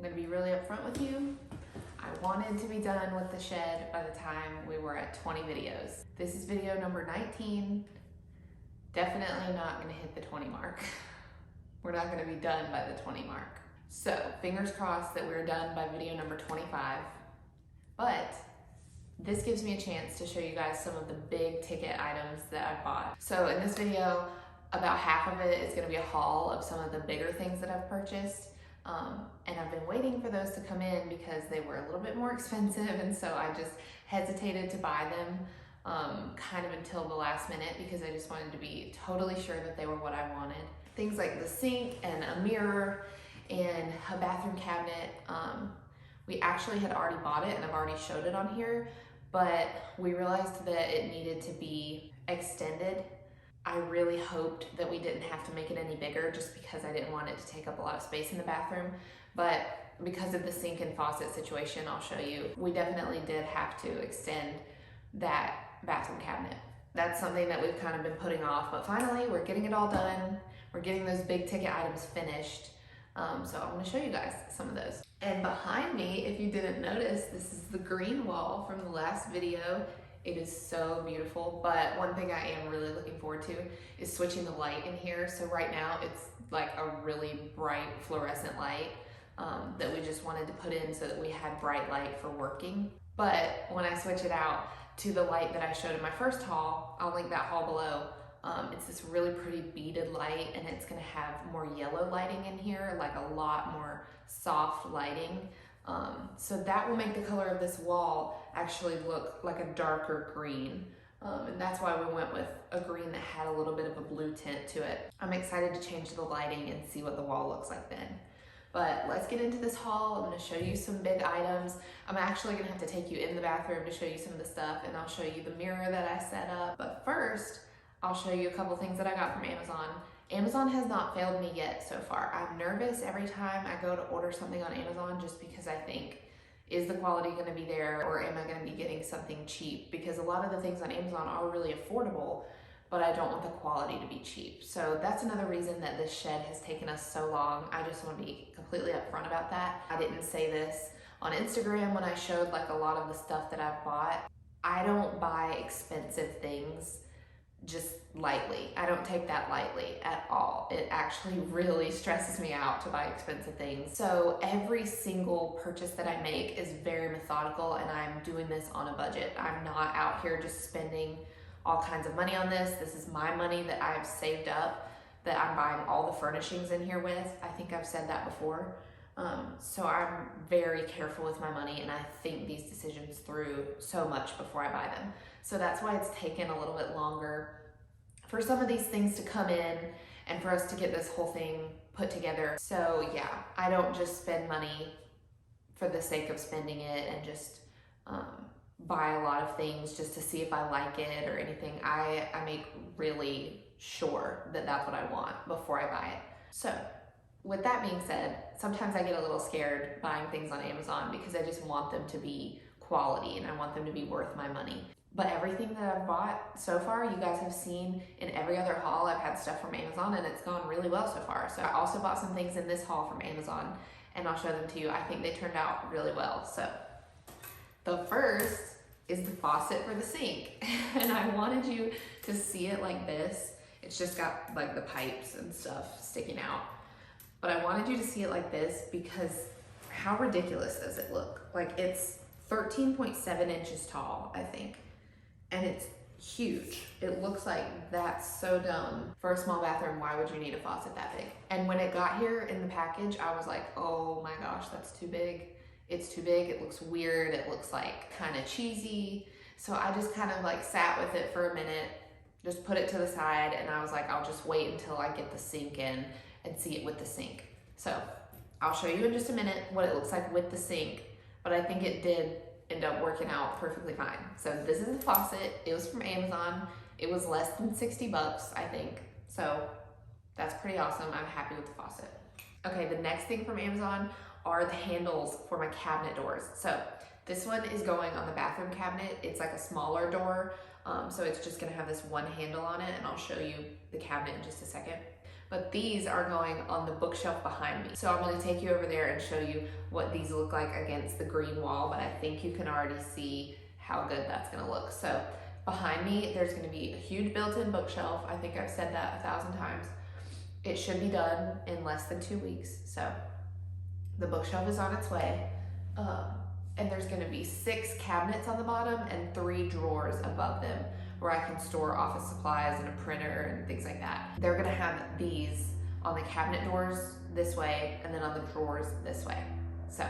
gonna be really upfront with you. I wanted to be done with the shed by the time we were at 20 videos. This is video number 19. Definitely not gonna hit the 20 mark. We're not gonna be done by the 20 mark. So fingers crossed that we're done by video number 25. But this gives me a chance to show you guys some of the big ticket items that I've bought. So in this video, about half of it is gonna be a haul of some of the bigger things that I've purchased. And I've been waiting for those to come in because they were a little bit more expensive, and so I just hesitated to buy them kind of until the last minute because I just wanted to be totally sure that they were what I wanted. Things like the sink and a mirror and a bathroom cabinet. We actually had already bought it and I've already showed it on here, but we realized that it needed to be extended. I really hoped that we didn't have to make it any bigger just because I didn't want it to take up a lot of space in the bathroom. But because of the sink and faucet situation, I'll show you, we definitely did have to extend that bathroom cabinet. That's something that we've kind of been putting off, but finally we're getting it all done. We're getting those big ticket items finished. So I'm gonna show you guys some of those. And behind me, if you didn't notice, this is the green wall from the last video. It is so beautiful, but one thing I am really looking forward to is switching the light in here. So right now it's like a really bright fluorescent light that we just wanted to put in so that we had bright light for working. But when I switch it out to the light that I showed in my first haul, I'll link that haul below. It's this really pretty beaded light, and it's gonna have more yellow lighting in here, like a lot more soft lighting. So that will make the color of this wall actually look like a darker green. And that's why we went with a green that had a little bit of a blue tint to it. I'm excited to change the lighting and see what the wall looks like then. But let's get into this haul. I'm gonna show you some big items. I'm actually gonna have to take you in the bathroom to show you some of the stuff, and I'll show you the mirror that I set up. But first, I'll show you a couple things that I got from Amazon. Amazon has not failed me yet so far. I'm nervous every time I go to order something on Amazon just because I think, is the quality gonna be there or am I gonna be getting something cheap? Because a lot of the things on Amazon are really affordable, but I don't want the quality to be cheap. So that's another reason that this shed has taken us so long. I just wanna be completely upfront about that. I didn't say this on Instagram when I showed like a lot of the stuff that I've bought. I don't buy expensive things just lightly. I don't take that lightly at all. It actually really stresses me out to buy expensive things. So every single purchase that I make is very methodical, and I'm doing this on a budget. I'm not out here just spending all kinds of money on this. This is my money that I've saved up, that I'm buying all the furnishings in here with. I think I've said that before. So I'm very careful with my money, and I think these decisions through so much before I buy them. So that's why it's taken a little bit longer for some of these things to come in and for us to get this whole thing put together. So yeah, I don't just spend money for the sake of spending it and just buy a lot of things just to see if I like it or anything. I make really sure that that's what I want before I buy it. So with that being said, sometimes I get a little scared buying things on Amazon because I just want them to be quality and I want them to be worth my money. But everything that I've bought so far, you guys have seen in every other haul. I've had stuff from Amazon and it's gone really well so far. So I also bought some things in this haul from Amazon and I'll show them to you. I think they turned out really well. So the first is the faucet for the sink. And I wanted you to see it like this. It's just got like the pipes and stuff sticking out. But I wanted you to see it like this because how ridiculous does it look? Like it's 13.7 inches tall, I think. And it's huge. It looks like that's so dumb. For a small bathroom, why would you need a faucet that big? And when it got here in the package, I was like, oh my gosh, that's too big. It's too big, it looks weird, it looks like kind of cheesy. So I just kind of like sat with it for a minute, just put it to the side, and I was like, I'll just wait until I get the sink in and see it with the sink. So I'll show you in just a minute what it looks like with the sink, but I think it did end up working out perfectly fine. So this is the faucet. It was from Amazon. It was less than 60 bucks, I think. So that's pretty awesome. I'm happy with the faucet. Okay, the next thing from Amazon are the handles for my cabinet doors. So this one is going on the bathroom cabinet. It's like a smaller door. So it's just gonna have this one handle on it, and I'll show you the cabinet in just a second. but these are going on the bookshelf behind me. So I'm gonna take you over there and show you what these look like against the green wall, but I think you can already see how good that's gonna look. So behind me, there's gonna be a huge built-in bookshelf. I think I've said that 1,000 times. It should be done in less than 2 weeks. So the bookshelf is on its way. And there's gonna be 6 cabinets on the bottom and 3 drawers above them where I can store office supplies and a printer and things like that. They're gonna have these on the cabinet doors this way and then on the drawers this way. So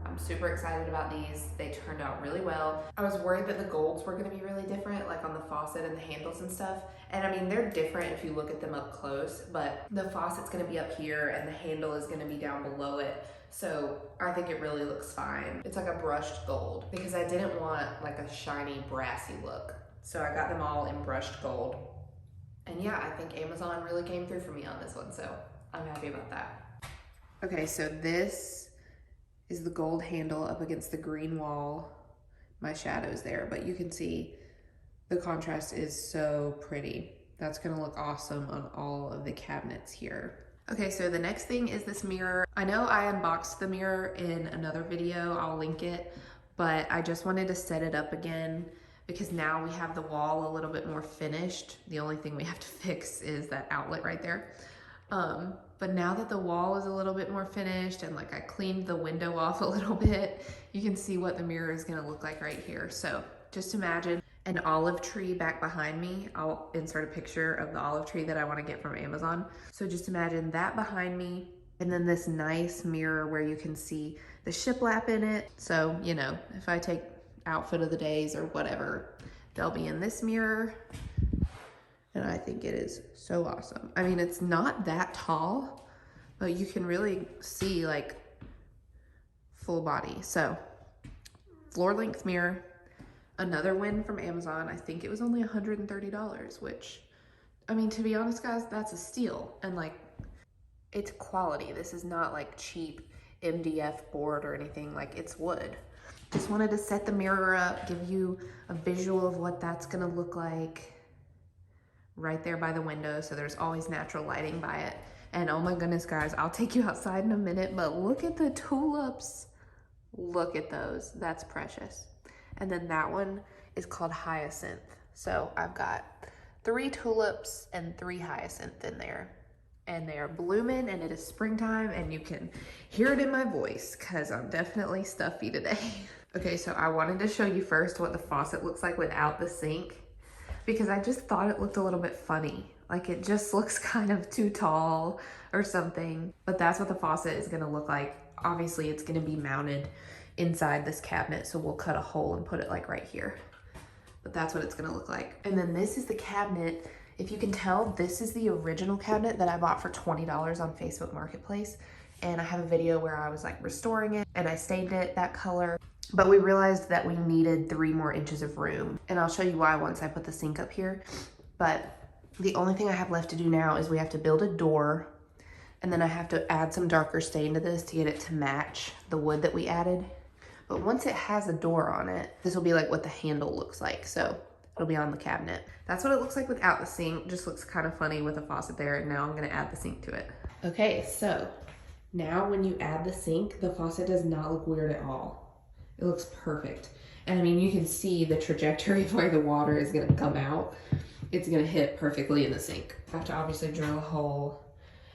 I'm super excited about these. They turned out really well. I was worried that the golds were gonna be really different, like on the faucet and the handles and stuff. And I mean, they're different if you look at them up close, but the faucet's gonna be up here and the handle is gonna be down below it. So I think it really looks fine. It's like a brushed gold because I didn't want like a shiny brassy look. So I got them all in brushed gold. And yeah, I think Amazon really came through for me on this one. So I'm happy about that. Okay, so this is the gold handle up against the green wall. My shadow's there, but you can see the contrast is so pretty. That's gonna look awesome on all of the cabinets here. Okay, so the next thing is this mirror. I know I unboxed the mirror in another video, I'll link it, but I just wanted to set it up again because now we have the wall a little bit more finished. The only thing we have to fix is that outlet right there. But now that the wall is a little bit more finished and like I cleaned the window off a little bit, you can see what the mirror is gonna look like right here. So just imagine an olive tree back behind me. I'll insert a picture of the olive tree that I want to get from Amazon. So just imagine that behind me and then this nice mirror where you can see the shiplap in it. So, you know, if I take outfit of the days or whatever, they'll be in this mirror. And I think it is so awesome. I mean, it's not that tall, but you can really see like full body. So floor length mirror. Another win from Amazon. I think it was only $130, which, I mean, to be honest, guys, that's a steal. And like, it's quality. This is not like cheap MDF board or anything. Like, it's wood. Just wanted to set the mirror up, give you a visual of what that's gonna look like right there by the window. So there's always natural lighting by it. And oh my goodness, guys, I'll take you outside in a minute, but look at the tulips. Look at those. That's precious. And then that one is called Hyacinth. So I've got 3 tulips and 3 hyacinth in there. And they are blooming and it is springtime and you can hear it in my voice because I'm definitely stuffy today. Okay, so I wanted to show you first what the faucet looks like without the sink because I just thought it looked a little bit funny. Like it just looks kind of too tall or something, but that's what the faucet is gonna look like. Obviously it's gonna be mounted inside this cabinet, so we'll cut a hole and put it like right here. But that's what it's gonna look like. And then this is the cabinet. If you can tell, this is the original cabinet that I bought for $20 on Facebook Marketplace. And I have a video where I was like restoring it and I stained it that color. But we realized that we needed 3 more inches of room. And I'll show you why once I put the sink up here. But the only thing I have left to do now is we have to build a door. And then I have to add some darker stain to this to get it to match the wood that we added. But once it has a door on it, this will be like what the handle looks like. So it'll be on the cabinet. That's what it looks like without the sink. Just looks kind of funny with a faucet there. And now I'm gonna add the sink to it. Okay, so now when you add the sink, the faucet does not look weird at all. It looks perfect. And I mean, you can see the trajectory of where the water is gonna come out. It's gonna hit perfectly in the sink. I have to obviously drill a hole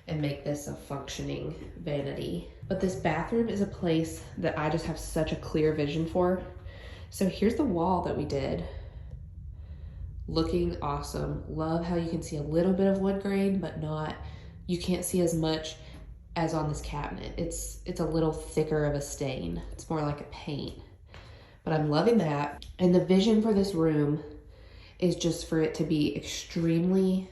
and make this a functioning vanity. But this bathroom is a place that I just have such a clear vision for. So here's the wall that we did. Looking awesome. Love how you can see a little bit of wood grain, but not, you can't see as much as on this cabinet. It's a little thicker of a stain. It's more like a paint, but I'm loving that. And the vision for this room is just for it to be extremely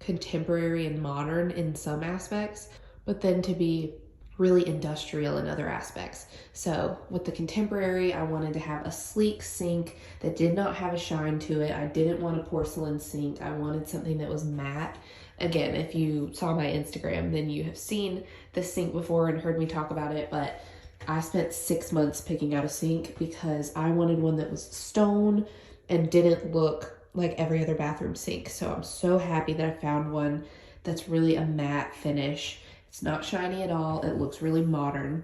contemporary and modern in some aspects, but then to be really industrial in other aspects. So with the contemporary, I wanted to have a sleek sink that did not have a shine to it. I didn't want a porcelain sink. I wanted something that was matte. Again, if you saw my Instagram, then you have seen this sink before and heard me talk about it, but I spent 6 months picking out a sink because I wanted one that was stone and didn't look like every other bathroom sink. So I'm so happy that I found one that's really a matte finish. It's not shiny at all. It looks really modern.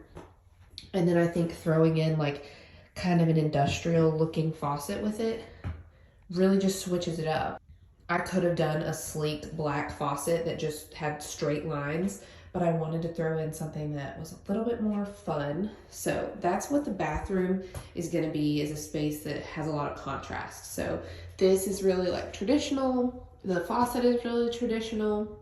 And then I think throwing in like kind of an industrial looking faucet with it really just switches it up. I could have done a sleek black faucet that just had straight lines, but I wanted to throw in something that was a little bit more fun. So that's what the bathroom is gonna be, is a space that has a lot of contrast. So this is really like traditional, the faucet is really traditional,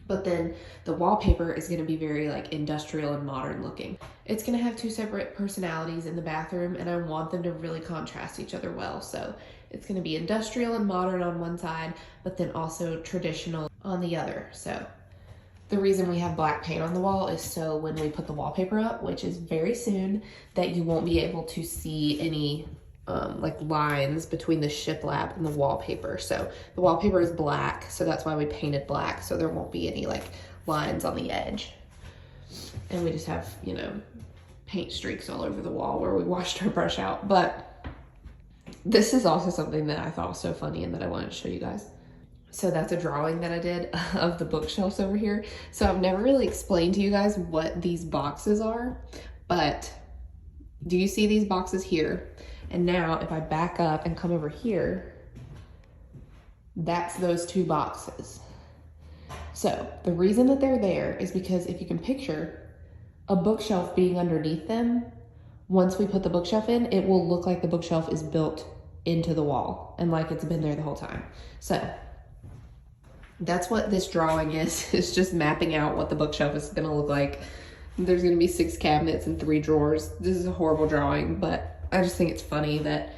but then the wallpaper is gonna be very like industrial and modern looking. It's gonna have two separate personalities in the bathroom, and I want them to really contrast each other well. So it's gonna be industrial and modern on one side, but then also traditional on the other. So the reason we have black paint on the wall is so when we put the wallpaper up, which is very soon, that you won't be able to see any like lines between the shiplap and the wallpaper. So the wallpaper is black, so that's why we painted black, so there won't be any like lines on the edge. And we just have, you know, paint streaks all over the wall where we washed our brush out. But this is also something that I thought was so funny and that I wanted to show you guys. So that's a drawing that I did of the bookshelves over here. So I've never really explained to you guys what these boxes are, but do you see these boxes here? And now if I back up and come over here, that's those two boxes. So the reason that they're there is because if you can picture a bookshelf being underneath them, once we put the bookshelf in, it will look like the bookshelf is built into the wall and like it's been there the whole time. So that's what this drawing is. It's just mapping out what the bookshelf is gonna look like. There's gonna be 6 cabinets and 3 drawers. This is a horrible drawing, but I just think it's funny that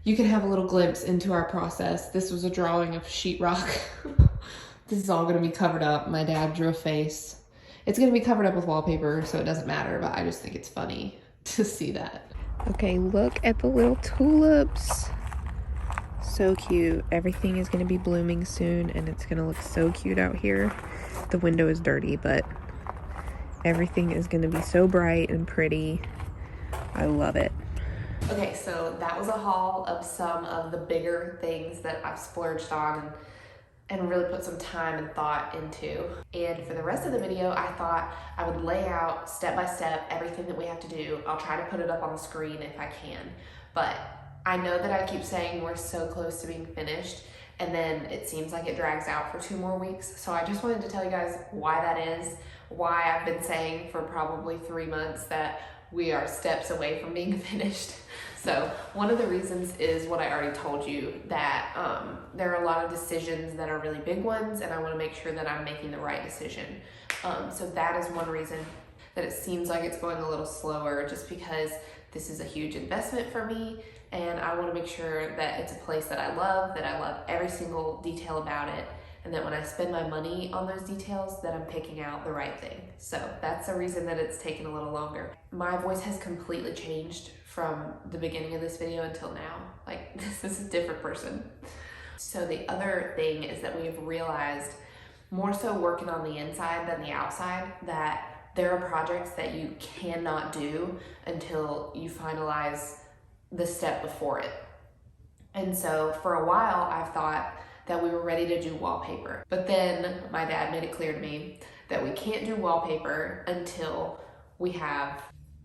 you can have a little glimpse into our process. This was a drawing of sheetrock. This is all gonna be covered up. My dad drew a face. It's gonna be covered up with wallpaper, so it doesn't matter, but I just think it's funny to see that. Okay, look at the little tulips. So cute. Everything is gonna be blooming soon, and it's gonna look so cute out here. The window is dirty, but everything is gonna be so bright and pretty. I love it. Okay, so that was a haul of some of the bigger things that I've splurged on and really put some time and thought into. And for the rest of the video, I thought I would lay out step by step everything that we have to do. I'll try to put it up on the screen if I can, but I know that I keep saying we're so close to being finished, and then it seems like it drags out for 2 more weeks. So I just wanted to tell you guys why that is, why I've been saying for probably 3 months that we are steps away from being finished. So one of the reasons is what I already told you, that there are a lot of decisions that are really big ones, and I want to make sure that I'm making the right decision. So that is one reason that it seems like it's going a little slower, just because this is a huge investment for me, and I want to make sure that it's a place that I love every single detail about it, and that when I spend my money on those details, that I'm picking out the right thing. So that's the reason that it's taken a little longer. My voice has completely changed from the beginning of this video until now. Like, this is a different person. So the other thing is that we have realized, more so working on the inside than the outside, that there are projects that you cannot do until you finalize the step before it. And so for a while, I've thought that we were ready to do wallpaper. But then my dad made it clear to me that we can't do wallpaper until we have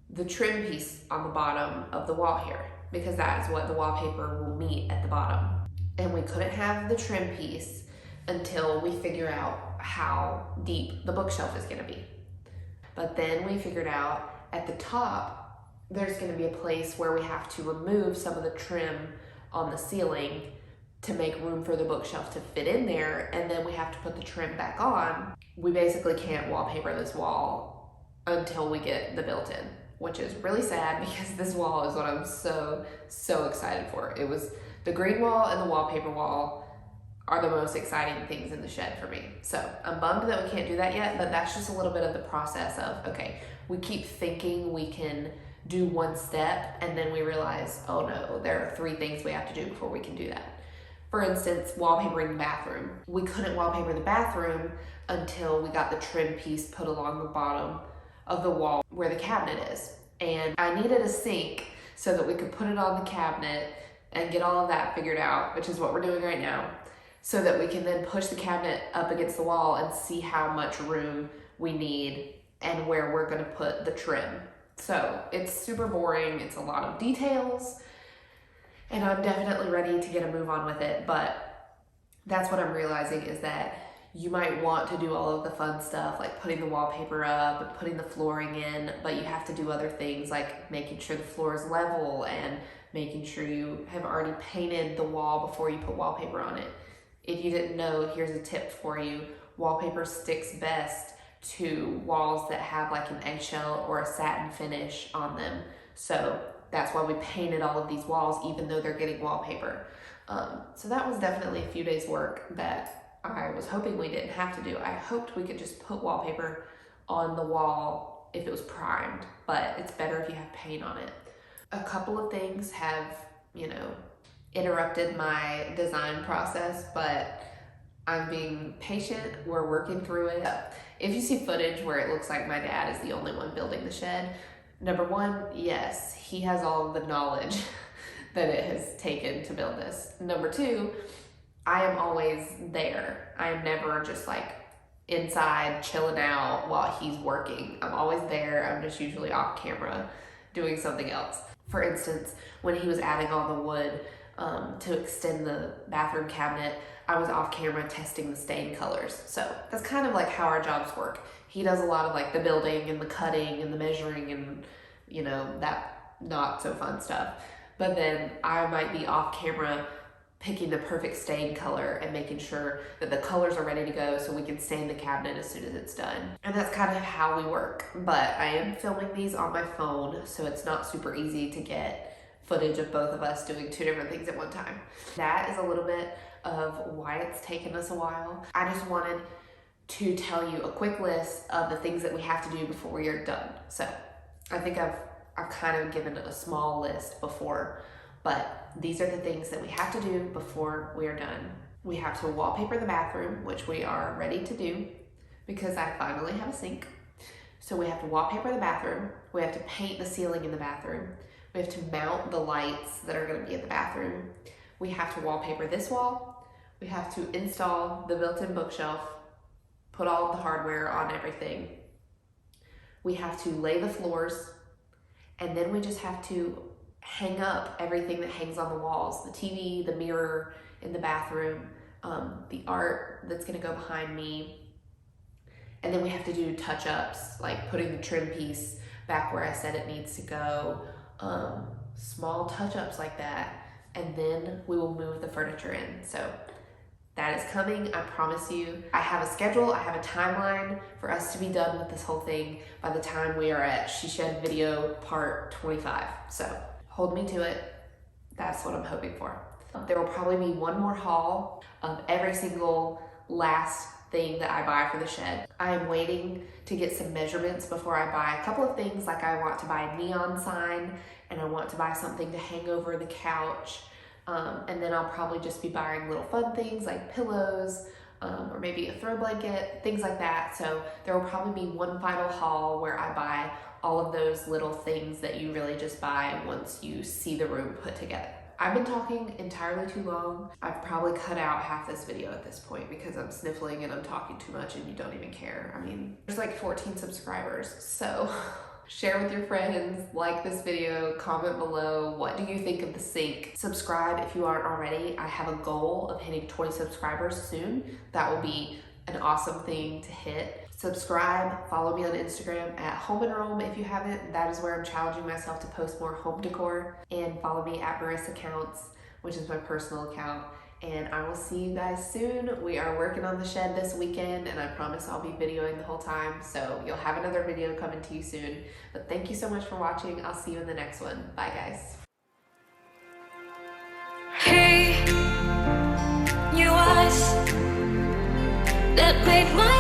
the trim piece on the bottom of the wall here, because that is what the wallpaper will meet at the bottom. And we couldn't have the trim piece until we figure out how deep the bookshelf is gonna be. But then we figured out at the top, there's gonna be a place where we have to remove some of the trim on the ceiling to make room for the bookshelf to fit in there, and then we have to put the trim back on. We basically can't wallpaper this wall until we get the built-in, which is really sad, because this wall is what I'm so excited for. It was the green wall and the wallpaper wall are the most exciting things in the shed for me. So I'm bummed that we can't do that yet, but that's just a little bit of the process of, okay, we keep thinking we can do one step, and then we realize, oh no, there are 3 things we have to do before we can do that. For instance, wallpapering the bathroom. We couldn't wallpaper the bathroom until we got the trim piece put along the bottom of the wall where the cabinet is. And I needed a sink so that we could put it on the cabinet and get all of that figured out, which is what we're doing right now. so that we can then push the cabinet up against the wall and see how much room we need and where we're gonna put the trim. So it's super boring, it's a lot of details, and I'm definitely ready to get a move on with it, but that's what I'm realizing is that you might want to do all of the fun stuff like putting the wallpaper up and putting the flooring in, but you have to do other things like making sure the floor is level and making sure you have already painted the wall before you put wallpaper on it. If you didn't know, here's a tip for you. Wallpaper sticks best to walls that have like an eggshell or a satin finish on them. So that's why we painted all of these walls even though they're getting wallpaper. So that was definitely a few days work that I was hoping we didn't have to do. I hoped we could just put wallpaper on the wall if it was primed, but it's better if you have paint on it. A couple of things have, interrupted my design process, but I'm being patient. We're working through it. If you see footage where it looks like my dad is the only one building the shed, number one, yes, he has all of the knowledge that it has taken to build this. Number two, I am always there. I am never just like inside chilling out while he's working. I'm always there. I'm just usually off camera doing something else. For instance, when he was adding all the wood to extend the bathroom cabinet, I was off camera testing the stain colors. So that's kind of like how our jobs work. He does a lot of like the building and the cutting and the measuring and that not so fun stuff. But then I might be off camera picking the perfect stain color and making sure that the colors are ready to go so we can stain the cabinet as soon as it's done. And that's kind of how we work. But I am filming these on my phone, so it's not super easy to get footage of both of us doing two different things at one time. That is a little bit of why it's taken us a while. I just wanted to tell you a quick list of the things that we have to do before we are done. So I think I've kind of given a small list before, but these are the things that we have to do before we are done. We have to wallpaper the bathroom, which we are ready to do because I finally have a sink. So we have to wallpaper the bathroom. We have to paint the ceiling in the bathroom. We have to mount the lights that are going to be in the bathroom. We have to wallpaper this wall. We have to install the built-in bookshelf, put all of the hardware on everything. We have to lay the floors, and then we just have to hang up everything that hangs on the walls, the TV, the mirror in the bathroom, the art that's gonna go behind me. And then we have to do touch-ups, like putting the trim piece back where I said it needs to go, small touch-ups like that. And then we will move the furniture in. So that is coming, I promise you. I have a schedule, I have a timeline for us to be done with this whole thing by the time we are at She Shed video part 25. So hold me to it. That's what I'm hoping for. There will probably be one more haul of every single last thing that I buy for the shed. I am waiting to get some measurements before I buy a couple of things, like I want to buy a neon sign and I want to buy something to hang over the couch. And then I'll probably just be buying little fun things like pillows, or maybe a throw blanket, things like that. So there will probably be one final haul where I buy all of those little things that you really just buy once you see the room put together. I've been talking entirely too long. I've probably cut out half this video at this point because I'm sniffling and I'm talking too much and you don't even care. I mean, there's like 14 subscribers, so share with your friends, like this video, comment below, what do you think of the sink? Subscribe if you aren't already. I have a goal of hitting 20 subscribers soon. That will be an awesome thing to hit. Subscribe, follow me on Instagram at Home and Rome if you haven't. That is where I'm challenging myself to post more home decor. And follow me at Marissa Counts, which is my personal account. And I will see you guys soon. We are working on the shed this weekend and I promise I'll be videoing the whole time. So you'll have another video coming to you soon. But thank you so much for watching. I'll see you in the next one. Bye guys. Hey, your eyes that made my